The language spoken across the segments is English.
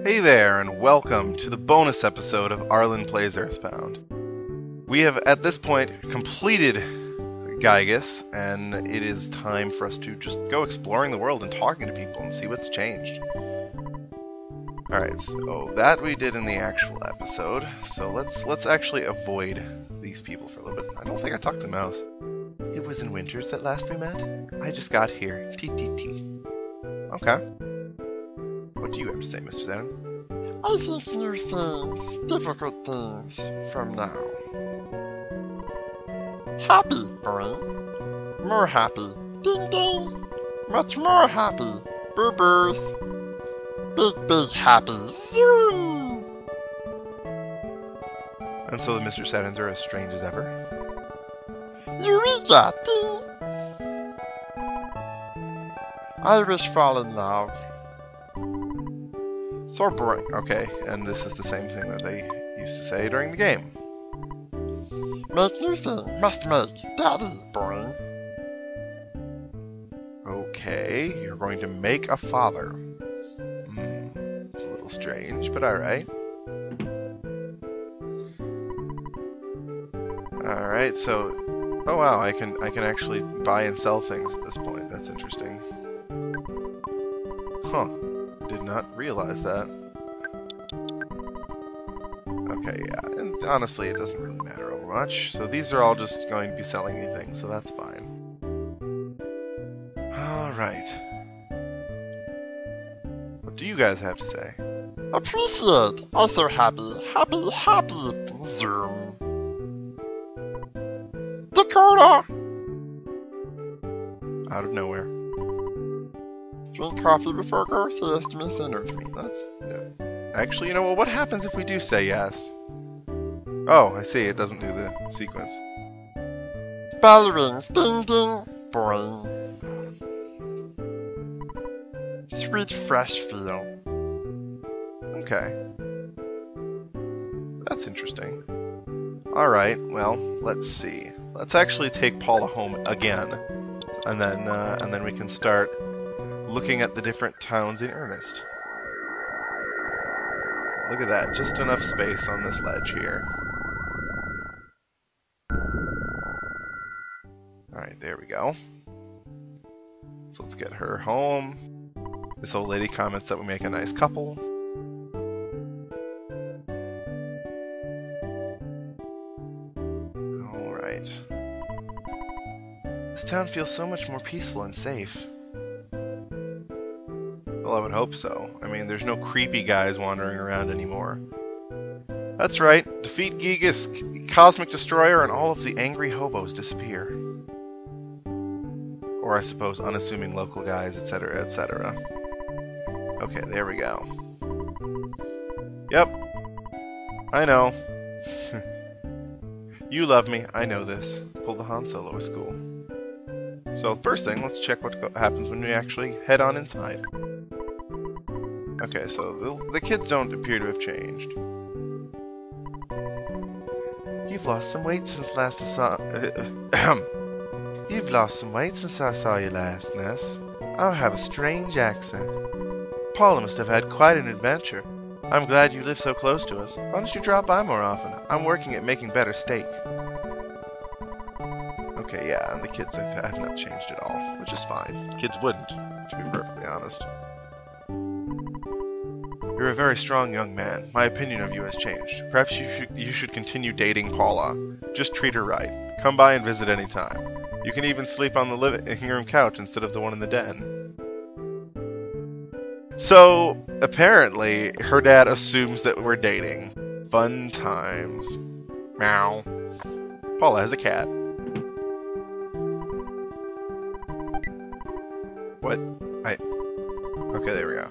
Hey there, and welcome to the bonus episode of Arlin Plays EarthBound. We have, at this point, completed Gygus, and it is time for us to just go exploring the world and talking to people and see what's changed. Alright, so that we did in the actual episode, so let's actually avoid these people for a little bit. I don't think I talked to Mouse. It was in Winters that last we met? I just got here. TTT. Okay. What do you have to say, Mr. Zen? I think new things, difficult things, from now. Happy, boy. More happy. Ding ding. Much more happy. Boo boos. Big happy. Zoom. And so the Mr. Saturns are as strange as ever. Eureka! Ding! Irish fall in love. So boring. Okay, and this is the same thing that they used to say during the game. Make new thing. Must make. Daddy, boring. Okay, you're going to make a father. It's a little strange, but alright. Alright, so... Oh wow, I can actually buy and sell things at this point. That's interesting. Huh. Did not realize that. Okay, yeah, and honestly it doesn't really matter over much. So these are all just going to be selling me things, so that's fine. Alright. What do you guys have to say? Appreciate. Also happy. Happy. Zoom. Dakota! Out of nowhere. Drink coffee before go, say yes to Miss Energy. That's... No. Actually, you know what happens if we do say yes? Oh, I see, it doesn't do the sequence. Bell rings. Ding ding. Boing. Sweet fresh feel. Okay. That's interesting. Alright, well, let's see. Let's actually take Paula home again. And then we can start looking at the different towns in earnest. Look at that, just enough space on this ledge here. Alright, there we go. So let's get her home. This old lady comments that we make a nice couple. Alright. This town feels so much more peaceful and safe. Well, I would hope so. I mean, there's no creepy guys wandering around anymore. That's right. Defeat Gygus, Cosmic Destroyer, and all of the angry hobos disappear. Or I suppose unassuming local guys, etc., etc. Okay, there we go. Yep. I know. You love me. I know this. Pull the Han Solo of school. So, first thing, let's check what happens when we actually head on inside. Okay, so the kids don't appear to have changed. You've lost some weight since last I saw... You've lost some weight since I saw you last, Ness. I have a strange accent. Paula must have had quite an adventure. I'm glad you live so close to us. Why don't you drop by more often? I'm working at making better steak. Okay, yeah, and the kids have not changed at all, which is fine. Kids wouldn't, to be perfectly honest. You're a very strong young man. My opinion of you has changed. Perhaps you should continue dating Paula. Just treat her right. Come by and visit any time. You can even sleep on the living room couch instead of the one in the den. So, apparently, her dad assumes that we're dating. Fun times. Meow. Paula has a cat. What? Okay, there we go.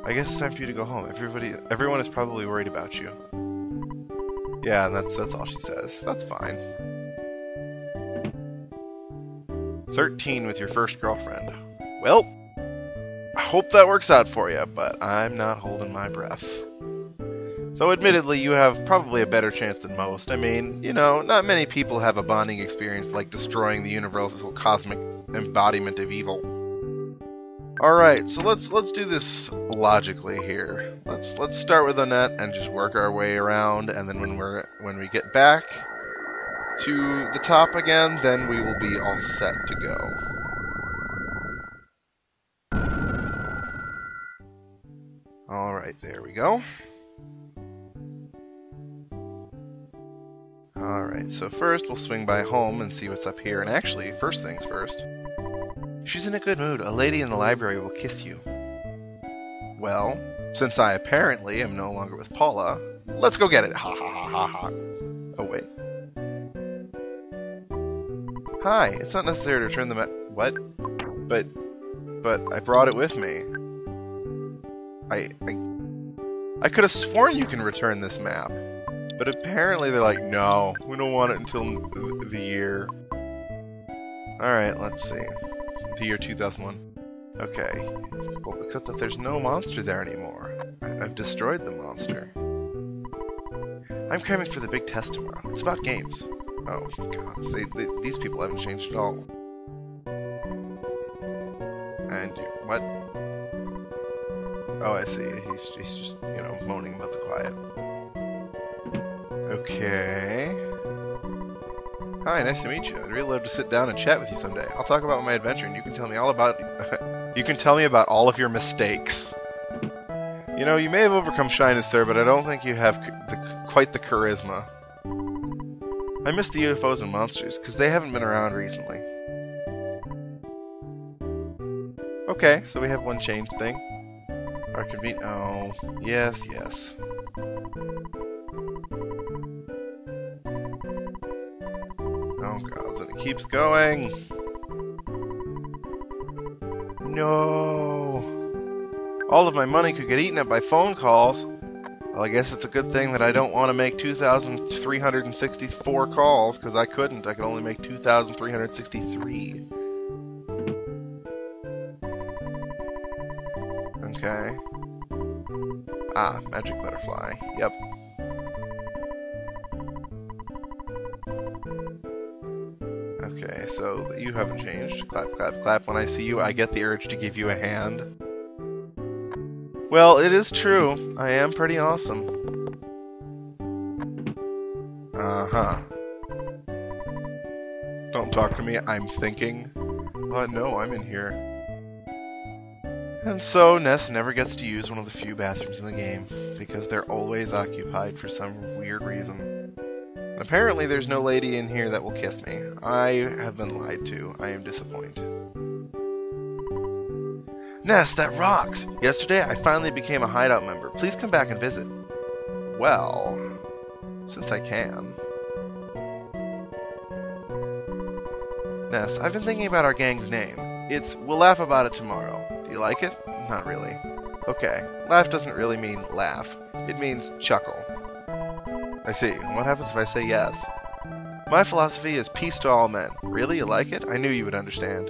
I guess it's time for you to go home. Everyone is probably worried about you. Yeah, and that's all she says. That's fine. 13 with your first girlfriend. Well, I hope that works out for you, but I'm not holding my breath. So admittedly, you have probably a better chance than most. I mean, you know, not many people have a bonding experience like destroying the universal cosmic embodiment of evil. Alright, so let's do this logically here. Let's start with Annette and just work our way around, and then when we get back to the top again, then we will be all set to go. Alright, there we go. Alright, so first we'll swing by home and see what's up here. And actually, first things first. She's in a good mood. A lady in the library will kiss you. Well, since I apparently am no longer with Paula, let's go get it. Ha ha ha ha ha. Oh, wait. Hi, it's not necessary to return the what? But I brought it with me. I could have sworn you can return this map. But apparently they're like, no, we don't want it until the year. Alright, let's see. The year 2001. Okay. Well, except that there's no monster there anymore. I've destroyed the monster. I'm cramming for the big test tomorrow. It's about games. Oh, God. These people haven't changed at all. And what? Oh, I see. He's just, you know, moaning about the quiet. Okay. Hi, nice to meet you. I'd really love to sit down and chat with you someday. I'll talk about my adventure, and you can tell me all about. You can tell me about all of your mistakes. You know, you may have overcome shyness, sir, but I don't think you have quite the charisma. I miss the UFOs and monsters because they haven't been around recently. Okay, so we have one changed thing. Our convenient. Oh, yes, yes. Oh God, then it keeps going. No. All of my money could get eaten up by phone calls. Well, I guess it's a good thing that I don't want to make 2,364 calls, because I couldn't. I could only make 2,363. Okay. Ah, magic butterfly. Yep. Okay, so you haven't changed. Clap, clap, clap. When I see you, I get the urge to give you a hand. Well, it is true. I am pretty awesome. Uh-huh. Don't talk to me. I'm thinking. No, I'm in here. And so, Ness never gets to use one of the few bathrooms in the game, because they're always occupied for some weird reason. And apparently there's no lady in here that will kiss me. I have been lied to. I am disappointed. Ness, that rocks! Yesterday I finally became a hideout member. Please come back and visit. Well, since I can. Ness, I've been thinking about our gang's name. It's We'll Laugh About It Tomorrow. Do you like it? Not really. Okay, laugh doesn't really mean laugh. It means chuckle. I see. What happens if I say yes? My philosophy is peace to all men. Really? You like it? I knew you would understand.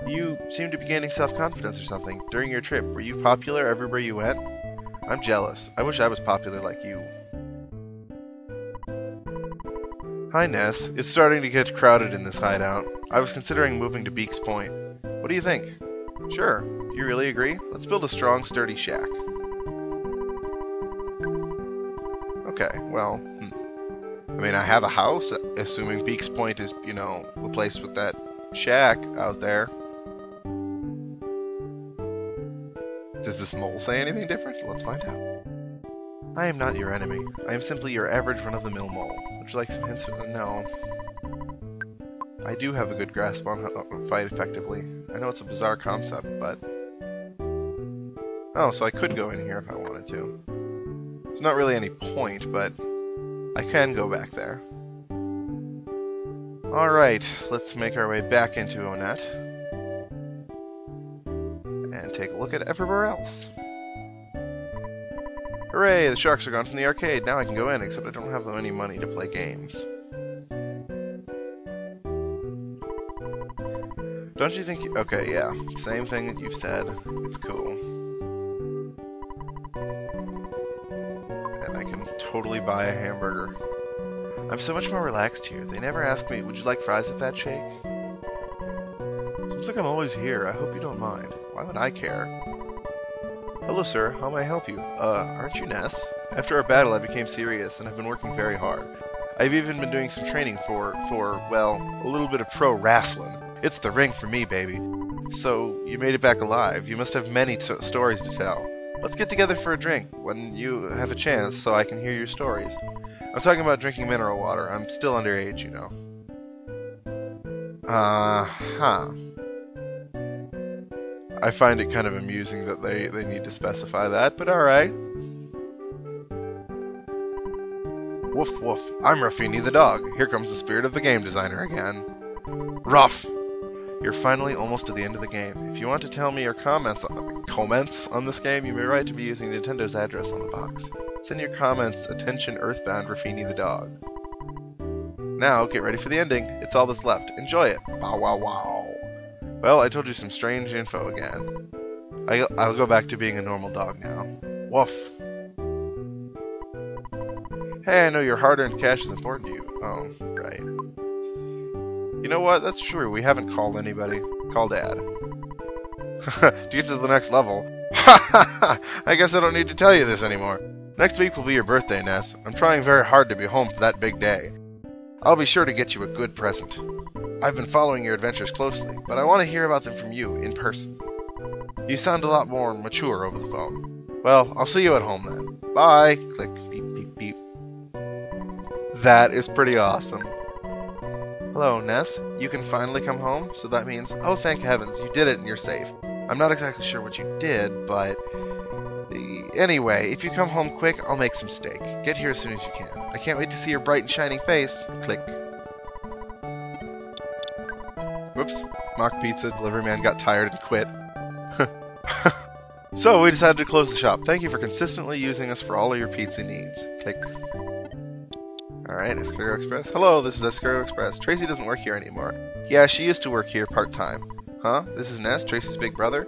You seem to be gaining self-confidence or something. During your trip, were you popular everywhere you went? I'm jealous. I wish I was popular like you. Hi, Ness. It's starting to get crowded in this hideout. I was considering moving to Beaks Point. What do you think? Sure. Do you really agree? Let's build a strong, sturdy shack. Okay, well, I mean, I have a house, assuming Beaks Point is, you know, the place with that shack out there. Does this mole say anything different? Let's find out. I am not your enemy. I am simply your average run-of-the-mill mole. Would you like some hints? No. I do have a good grasp on how to fight effectively. I know it's a bizarre concept, but... Oh, so I could go in here if I wanted to. There's not really any point, but I can go back there. Alright, let's make our way back into Onett. And take a look at everywhere else. Hooray, the sharks are gone from the arcade. Now I can go in, except I don't have any money to play games. Don't you think... Okay, yeah. Same thing that you've said. It's cool. And I can totally buy a hamburger. I'm so much more relaxed here. They never ask me, would you like fries with that shake? Seems like I'm always here. I hope you don't mind. Why would I care? Hello, sir. How may I help you? Aren't you Ness? After our battle, I became serious, and have been working very hard. I've even been doing some training for, well, a little bit of pro wrestling. It's the ring for me, baby. So, you made it back alive. You must have many stories to tell. Let's get together for a drink when you have a chance so I can hear your stories. I'm talking about drinking mineral water. I'm still underage, you know. I find it kind of amusing that they need to specify that, but alright. Woof woof, I'm Ruffini the dog. Here comes the spirit of the game designer again. Ruff! You're finally almost to the end of the game. If you want to tell me your comments on this game, you may write to me using Nintendo's address on the box. Send your comments, attention EarthBound Ruffini the dog. Now, get ready for the ending. It's all that's left. Enjoy it. Bow wow wow. Well, I told you some strange info again. I'll go back to being a normal dog now. Woof. Hey, I know your hard-earned cash is important to you. Oh, right. You know what? That's true. We haven't called anybody. Call Dad. To get to the next level. I guess I don't need to tell you this anymore. Next week will be your birthday, Ness. I'm trying very hard to be home for that big day. I'll be sure to get you a good present. I've been following your adventures closely, but I want to hear about them from you, in person. You sound a lot more mature over the phone. Well, I'll see you at home then. Bye! Click, beep, beep, beep. That is pretty awesome. Hello, Ness. You can finally come home, so that means... Oh, thank heavens, you did it and you're safe. I'm not exactly sure what you did, but... Anyway, if you come home quick, I'll make some steak. Get here as soon as you can. I can't wait to see your bright and shining face. Click. Whoops. Mock pizza. Delivery man got tired and quit. So, we decided to close the shop. Thank you for consistently using us for all of your pizza needs. Click. Alright, Escargot Express. Hello, this is Escargot Express. Tracy doesn't work here anymore. Yeah, she used to work here part-time. Huh? This is Ness, Tracy's big brother?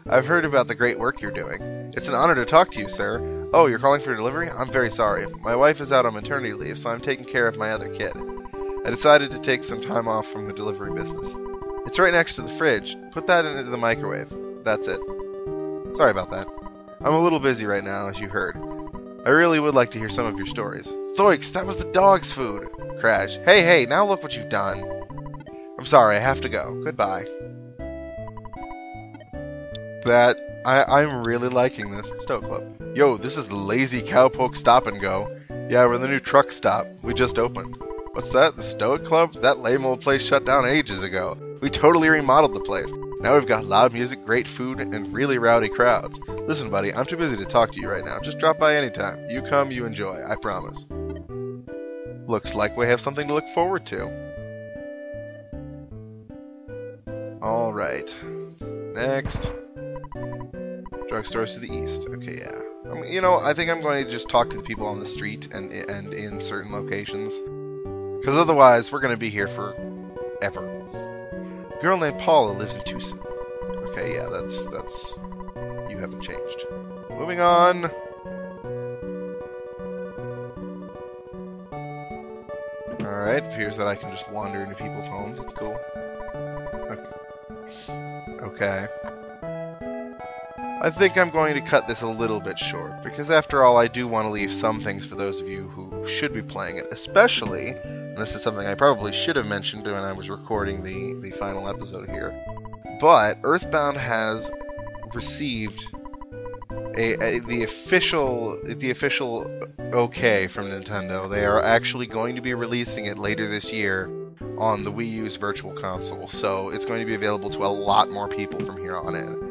I've heard about the great work you're doing. It's an honor to talk to you, sir. Oh, you're calling for delivery? I'm very sorry. My wife is out on maternity leave, so I'm taking care of my other kid. I decided to take some time off from the delivery business. It's right next to the fridge. Put that into the microwave. That's it. Sorry about that. I'm a little busy right now, as you heard. I really would like to hear some of your stories. Zoinks, that was the dog's food! Crash. Hey, now look what you've done. I'm sorry, I have to go. Goodbye. I'm really liking this. Stoke Club. Yo, this is the Lazy Cowpoke Stop and Go. Yeah, we're the new truck stop. We just opened. What's that? The Stoic Club? That lame old place shut down ages ago. We totally remodeled the place. Now we've got loud music, great food, and really rowdy crowds. Listen, buddy, I'm too busy to talk to you right now. Just drop by anytime. You come, you enjoy. I promise. Looks like we have something to look forward to. Alright. Next. Drugstores to the east. Okay, yeah. You know, I think I'm going to just talk to the people on the street and in certain locations. Because otherwise, we're going to be here forever. A girl named Paula lives in Tucson. Okay, yeah, that's... You haven't changed. Moving on. Alright, appears that I can just wander into people's homes. It's cool. Okay. I think I'm going to cut this a little bit short, because after all, I do want to leave some things for those of you who should be playing it, especially, and this is something I probably should have mentioned when I was recording the final episode here, but EarthBound has received the official okay from Nintendo. They are actually going to be releasing it later this year on the Wii U's Virtual Console, so it's going to be available to a lot more people from here on in.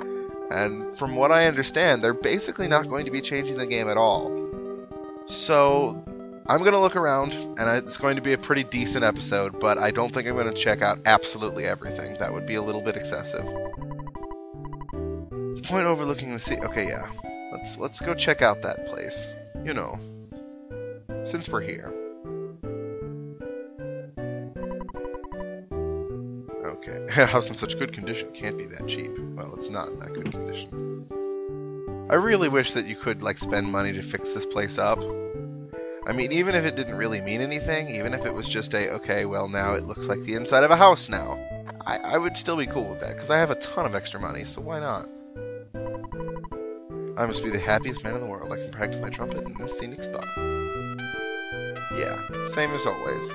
And from what I understand, they're basically not going to be changing the game at all. So, I'm going to look around, and it's going to be a pretty decent episode, but I don't think I'm going to check out absolutely everything. That would be a little bit excessive. The point overlooking the sea... Okay, yeah. Let's go check out that place. You know, since we're here. Okay, a house in such good condition can't be that cheap. Well, it's not in that good condition. I really wish that you could, like, spend money to fix this place up. I mean, even if it didn't really mean anything, even if it was just okay, well, now it looks like the inside of a house now. I would still be cool with that, because I have a ton of extra money, so why not? I must be the happiest man in the world. I can practice my trumpet in this scenic spot. Yeah, same as always.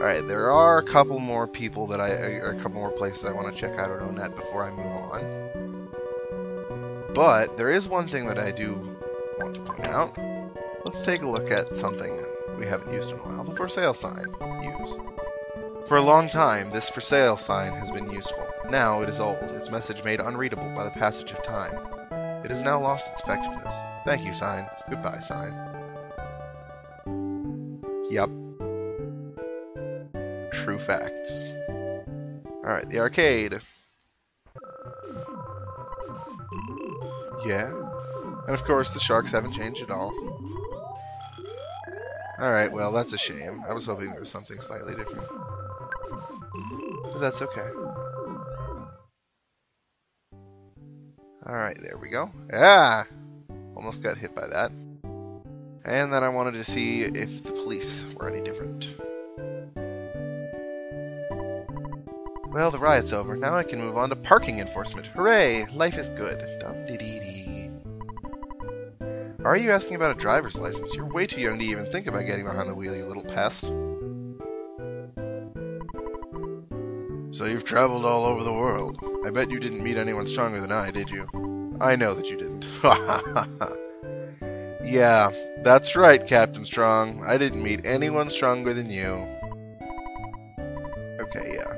Alright, there are a couple more people that or a couple more places I want to check out on Net before I move on. But there is one thing that I do want to point out. Let's take a look at something we haven't used in a while. The for sale sign. Use. For a long time, this for sale sign has been useful. Now it is old, its message made unreadable by the passage of time. It has now lost its effectiveness. Thank you, sign. Goodbye, sign. Yup. True facts. Alright, the arcade. Yeah. And of course, the sharks haven't changed at all. Alright, well, that's a shame. I was hoping there was something slightly different. But that's okay. Alright, there we go. Ah! Almost got hit by that. And then I wanted to see if the police were any different. Well, the riot's over. Now I can move on to parking enforcement. Hooray! Life is good. Dum-dee-dee-dee. Are you asking about a driver's license? You're way too young to even think about getting behind the wheel, you little pest. So you've traveled all over the world. I bet you didn't meet anyone stronger than I, did you? I know that you didn't. Yeah, that's right, Captain Strong. I didn't meet anyone stronger than you. Okay, yeah.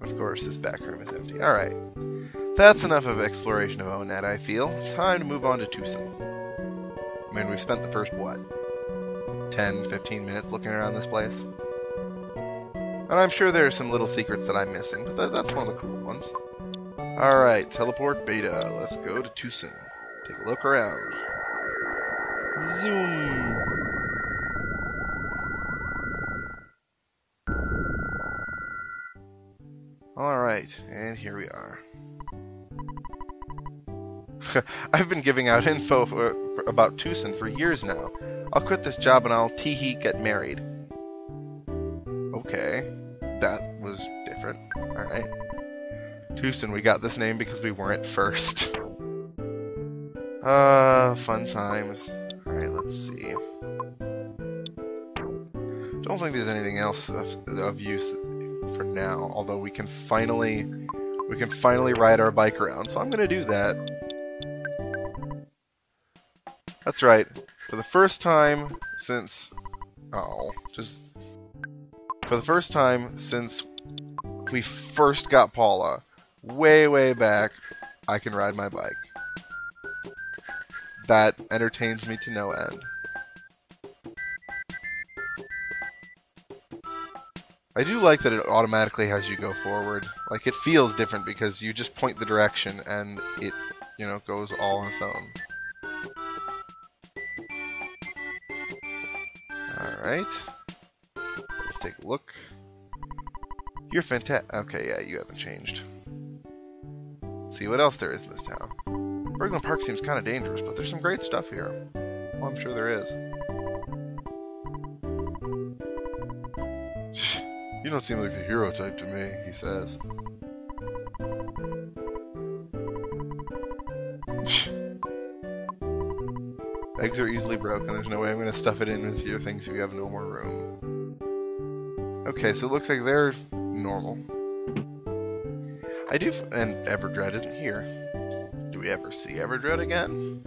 Of course, this back room is empty. Alright. That's enough of exploration of ONET, I feel. Time to move on to Tucson. I mean, we've spent the first, what, 10, 15 minutes looking around this place? And I'm sure there are some little secrets that I'm missing, but that's one of the cool ones. Alright, teleport beta. Let's go to Tucson. Take a look around. Zoom! Alright, and here we are. I've been giving out info about Tucson for years now. I'll quit this job and I'll tee-hee get married. Okay, that was different. Alright. Tucson, we got this name because we weren't first. Fun times. Alright, let's see. Don't think there's anything else of use for now, although we can finally ride our bike around, so I'm gonna do that. That's right. For the first time since for the first time since we first got Paula, way back, I can ride my bike. That entertains me to no end. I do like that it automatically has you go forward. Like, it feels different because you just point the direction and it, goes all on its own. Alright. Let's take a look. You're fantastic. Okay, yeah, you haven't changed. Let's see what else there is in this town. Bergland Park seems kind of dangerous, but there's some great stuff here. Well, I'm sure there is. You don't seem like the hero type to me, he says. Eggs are easily broken. There's no way I'm going to stuff it in with your things if you have no more room. Okay, so it looks like they're normal. And Everdred isn't here. Do we ever see Everdred again?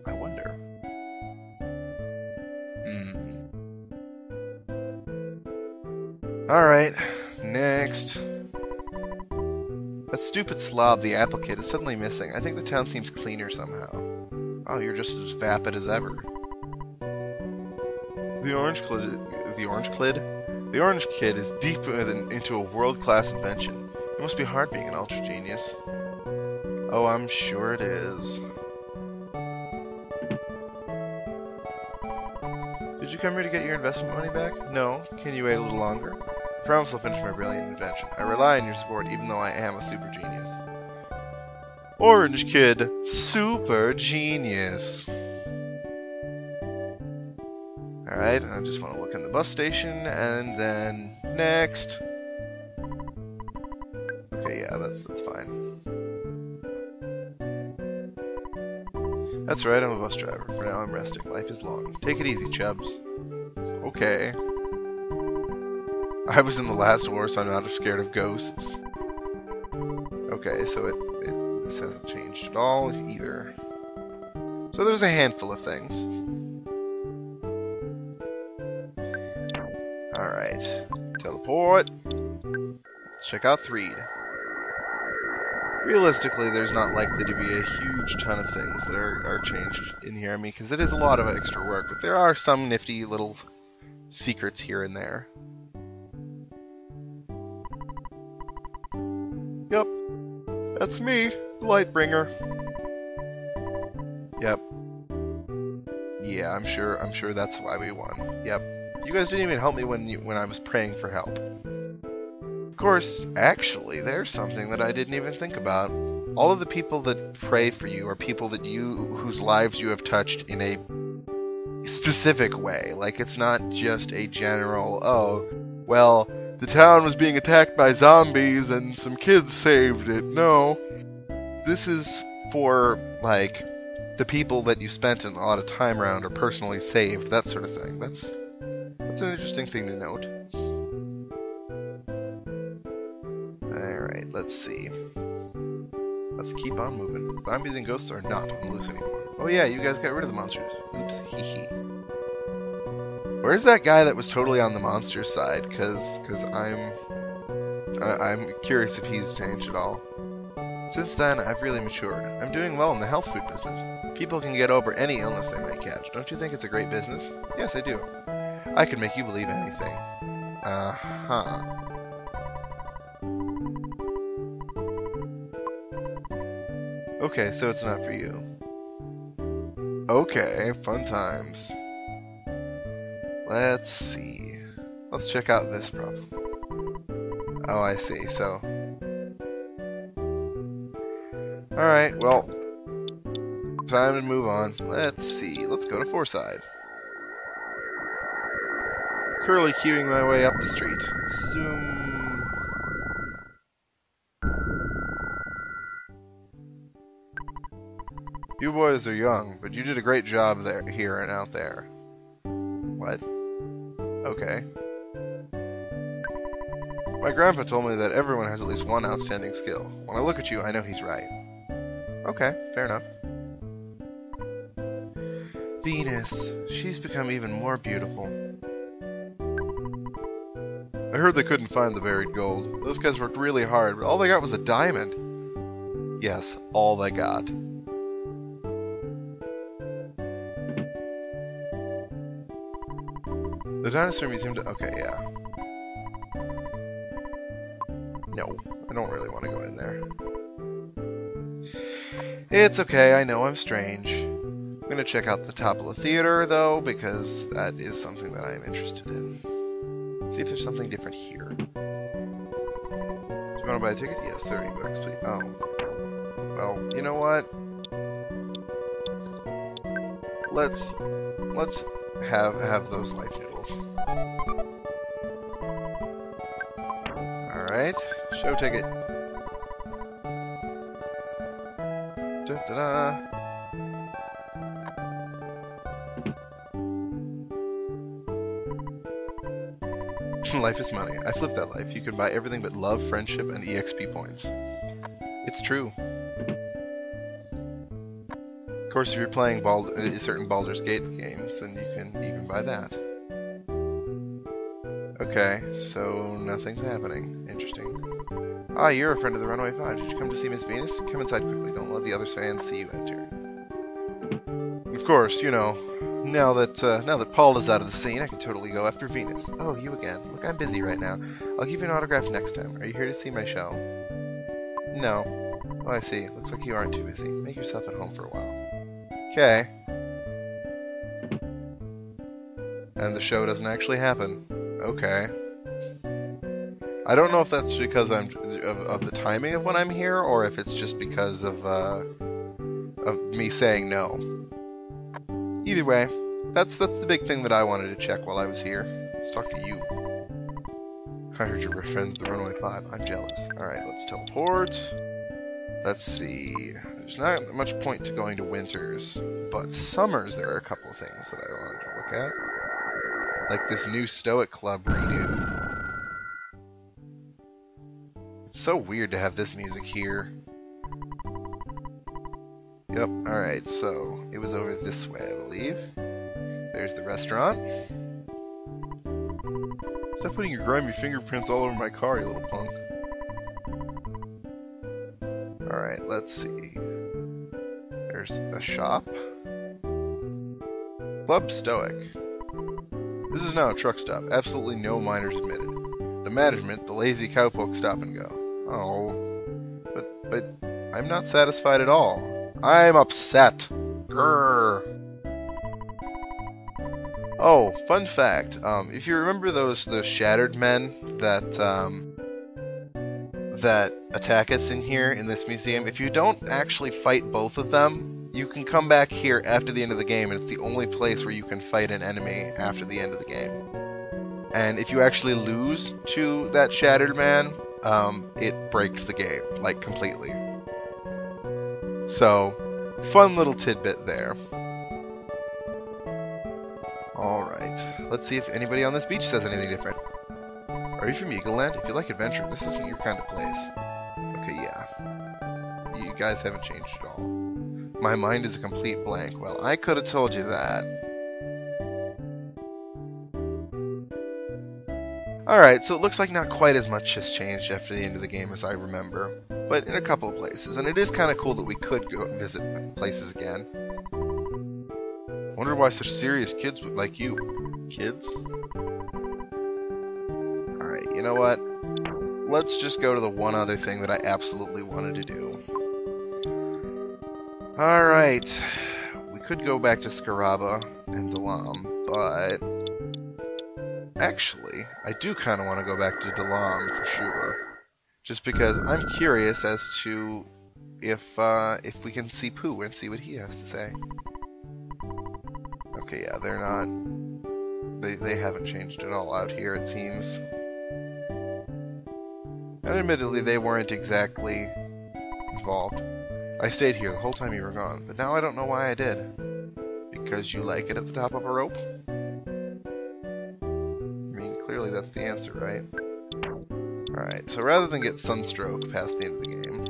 I wonder. Alright, next. That stupid slob, the applicant, is suddenly missing. I think the town seems cleaner somehow. Oh, you're just as vapid as ever. The Orange Kid is deep into a world-class invention. It must be hard being an ultra genius. Oh, I'm sure it is. Did you come here to get your investment money back? No. Can you wait a little longer? I promise I'll finish my brilliant invention. I rely on your support even though I am a super genius. Orange Kid, super genius. Alright, I just want to look in the bus station, and then next. Okay, yeah, that's fine. That's right, I'm a bus driver. For now, I'm resting. Life is long. Take it easy, Chubbs. Okay. I was in the last war, so I'm not scared of ghosts. Okay, so this hasn't changed at all either. So there's a handful of things. Alright. Teleport. Let's check out Threed. Realistically, there's not likely to be a huge ton of things that are changed in here. I mean, because it is a lot of extra work, but there are some nifty little secrets here and there. Yep. That's me, the Lightbringer. Yep. Yeah, I'm sure that's why we won. Yep. You guys didn't even help me when I was praying for help. Of course, actually, there's something that I didn't even think about. All of the people that pray for you are people that whose lives you have touched in a specific way. Like, it's not just a general, oh, well, the town was being attacked by zombies and some kids saved it. No. This is for, like, the people that you spent a lot of time around or personally saved, that sort of thing. That's an interesting thing to note. Alright, let's see. Let's keep on moving. Zombies and ghosts are not on the loose anymore. Oh yeah, you guys got rid of the monsters. Oops, hee hee. Where's that guy that was totally on the monster side? Cause I'm curious if he's changed at all. Since then, I've really matured. I'm doing well in the health food business. People can get over any illness they might catch. Don't you think it's a great business? Yes, I do. I could make you believe anything. Uh-huh. Okay, so it's not for you. Okay, fun times. Let's see. Let's check out this problem. Oh, I see, so... Alright, well... Time to move on. Let's see. Let's go to Fourside. Curly queuing my way up the street. Zoom... You boys are young, but you did a great job there, here and out there. What? Okay. My grandpa told me that everyone has at least one outstanding skill. When I look at you, I know he's right. Okay, fair enough. Venus. She's become even more beautiful. I heard they couldn't find the buried gold. Those guys worked really hard, but all they got was a diamond. Yes, all they got. The Dinosaur Museum okay, yeah. No, I don't really want to go in there. It's okay, I know I'm strange. I'm gonna check out the top of the theater, though, because that is something that I am interested in. See if there's something different here. Do you want to buy a ticket? Yes, 30 bucks, please. Oh. Well, you know what? Let's have those life noodles. Alright, show ticket. Da-da-da. Life is money. I flipped that life. You can buy everything but love, friendship, and EXP points. It's true. Of course, if you're playing certain Baldur's Gate games, then you can even buy that. Okay, so nothing's happening. Interesting. Ah, you're a friend of the Runaway Five. Did you come to see Miss Venus? Come inside quickly. Don't let the other fans see you enter. Of course, you know, now that Paul is out of the scene, I can totally go after Venus. Oh, you again. Look, I'm busy right now. I'll give you an autograph next time. Are you here to see my show? No. Oh, I see. Looks like you aren't too busy. Make yourself at home for a while. Okay. And the show doesn't actually happen. Okay. I don't know if that's because I'm of the timing of when I'm here, or if it's just because of me saying no. Either way, that's the big thing that I wanted to check while I was here. Let's talk to you. I heard your friends the Runaway 5. I'm jealous. Alright, let's teleport. Let's see. There's not much point to going to Winters, but Summers there are a couple of things that I wanted to look at. Like this new Stoic Club redo. It's so weird to have this music here. Yep, alright, so it was over this way, I believe. There's the restaurant. Stop putting your grimy fingerprints all over my car, you little punk. Alright, let's see. There's a shop. Club Stoic. This is now a truck stop. Absolutely no minors admitted. The management, the lazy cowpoke stop and go. Oh. But I'm not satisfied at all. I'm upset. Grrr. Oh, fun fact. If you remember those shattered men that attack us in here in this museum, if you don't actually fight both of them, you can come back here after the end of the game, and it's the only place where you can fight an enemy after the end of the game. And if you actually lose to that shattered man, it breaks the game, like, completely. So, fun little tidbit there. Alright, let's see if anybody on this beach says anything different. Are you from Eagleland? If you like adventure, this isn't your kind of place. Okay, yeah. You guys haven't changed at all. My mind is a complete blank. Well, I could have told you that. Alright, so it looks like not quite as much has changed after the end of the game as I remember. But in a couple of places. And it is kind of cool that we could go visit places again. Wonder why such serious kids would like you. Kids? Alright, you know what? Let's just go to the one other thing that I absolutely wanted to do. Alright. We could go back to Scaraba and Dalam, but... actually, I do kind of want to go back to Dalam for sure. Just because I'm curious as to if we can see Pooh and see what he has to say. Okay, yeah, they're not... They haven't changed at all out here, it seems. And admittedly, they weren't exactly involved. I stayed here the whole time you were gone, but now I don't know why I did. Because you like it at the top of a rope? I mean, clearly that's the answer, right? Alright, so rather than get sunstroke past the end of the game,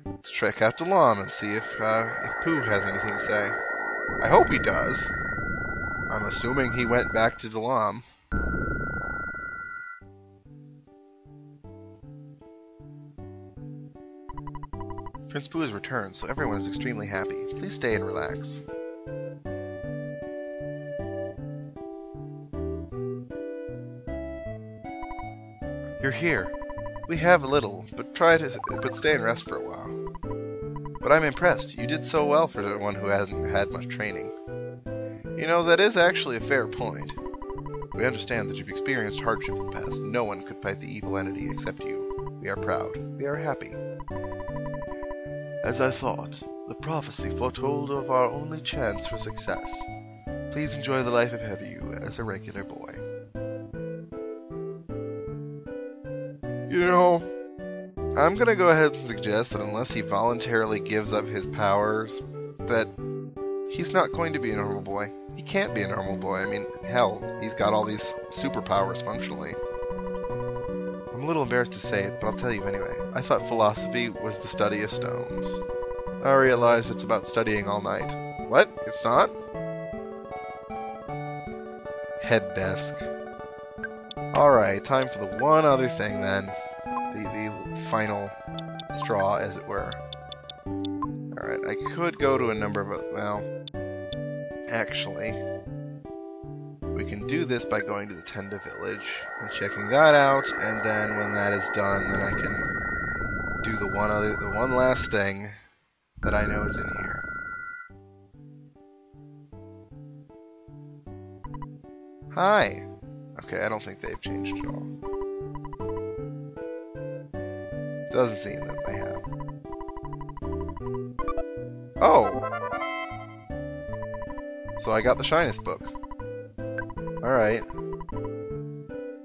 let's trek out to Lom and see if Pooh has anything to say. I hope he does. I'm assuming he went back to Dalam. Prince Pooh has returned, so everyone is extremely happy. Please stay and relax. You're here. We have a little, but stay and rest for a while. But I'm impressed. You did so well for one who hasn't had much training. You know, that is actually a fair point. We understand that you've experienced hardship in the past. No one could fight the evil entity except you. We are proud. We are happy. As I thought, the prophecy foretold of our only chance for success. Please enjoy the life ahead of you as a regular boy. You know, I'm gonna go ahead and suggest that unless he voluntarily gives up his powers, that he's not going to be a normal boy. He can't be a normal boy. I mean, hell, he's got all these superpowers functionally. I'm a little embarrassed to say it, but I'll tell you anyway. I thought philosophy was the study of stones. I realize it's about studying all night. What? It's not? Head desk. Alright, time for the one other thing then. The final straw, as it were. Alright, I could go to a number of... well... actually... we can do this by going to the Tenda village and checking that out, and then when that is done, then I can do the one last thing that I know is in here. Hi! Okay, I don't think they've changed at all. Doesn't seem that they have. Oh! So I got the Shyness book. Alright.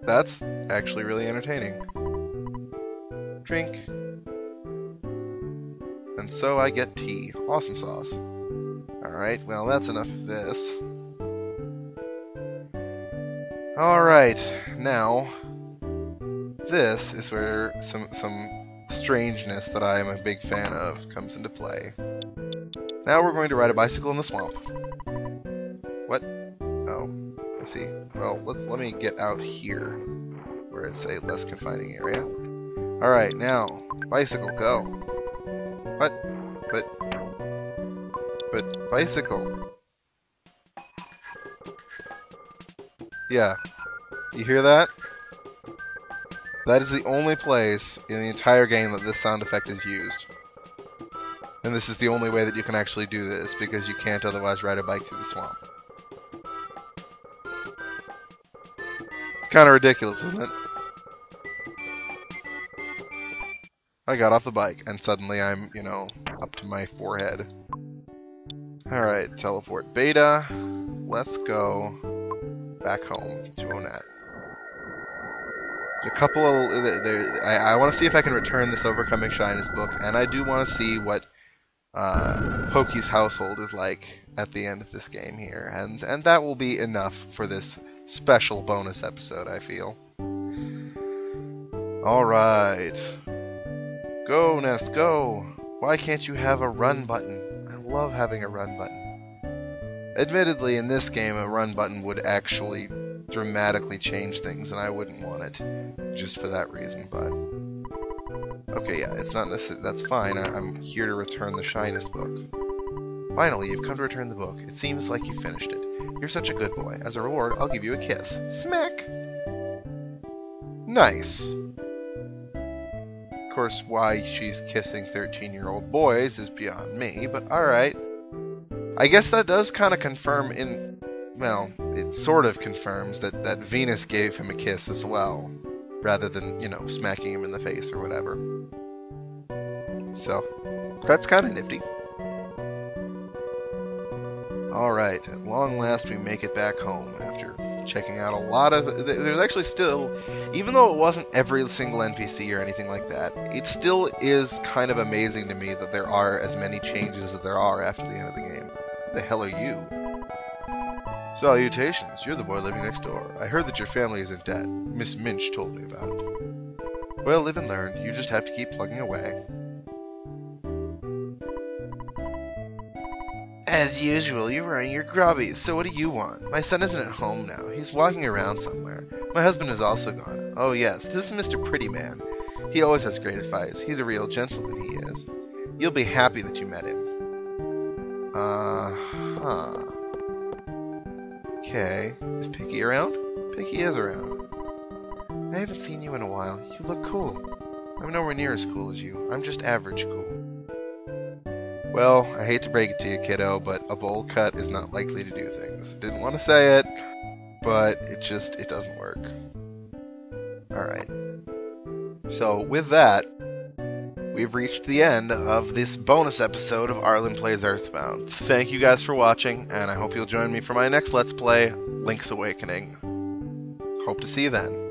That's actually really entertaining. Drink. And so I get tea. Awesome sauce. Alright, well that's enough of this. Alright, now this is where some strangeness that I am a big fan of comes into play. Now we're going to ride a bicycle in the swamp. What? Oh, I see. Well, let me get out here, where it's a less confining area. Alright, now, bicycle, go. What? But, bicycle. Yeah. You hear that? That is the only place in the entire game that this sound effect is used. And this is the only way that you can actually do this, because you can't otherwise ride a bike through the swamp. It's kind of ridiculous, isn't it? I got off the bike, and suddenly I'm, you know, up to my forehead. Alright, teleport beta. Let's go back home to Onett. A couple of... I want to see if I can return this Overcoming Shyness book, and I do want to see what Pokey's household is like at the end of this game here. And that will be enough for this special bonus episode, I feel. Alright. Go, Ness, go! Why can't you have a run button? I love having a run button. Admittedly, in this game, a run button would actually dramatically change things, and I wouldn't want it just for that reason, but... Okay, yeah, it's not necessary. That's fine. I'm here to return the Shyness book. Finally, you've come to return the book. It seems like you finished it. You're such a good boy. As a reward, I'll give you a kiss. Smack! Nice. Of course, why she's kissing 13-year-old boys is beyond me, but alright. I guess that does kind of confirm in... Well, it sort of confirms that Venus gave him a kiss as well, rather than, you know, smacking him in the face or whatever. So, that's kind of nifty. Alright, at long last we make it back home after checking out a lot of... There's actually still, even though it wasn't every single NPC or anything like that, it still is kind of amazing to me that there are as many changes as there are after the end of the game. Who the hell are you? Salutations, you're the boy living next door. I heard that your family is in debt. Miss Minch told me about it. Well, live and learn. You just have to keep plugging away. As usual, you're wearing your grubbies, so what do you want? My son isn't at home now. He's walking around somewhere. My husband is also gone. Oh yes, this is Mr. Prettyman. He always has great advice. He's a real gentleman, he is. You'll be happy that you met him. Uh-huh. Okay. Is Picky around? Picky is around. I haven't seen you in a while. You look cool. I'm nowhere near as cool as you. I'm just average cool. Well, I hate to break it to you, kiddo, but a bowl cut is not likely to do things. Didn't want to say it, but it doesn't work. Alright. So, with that, we've reached the end of this bonus episode of Arlin Plays EarthBound. Thank you guys for watching, and I hope you'll join me for my next Let's Play, Link's Awakening. Hope to see you then.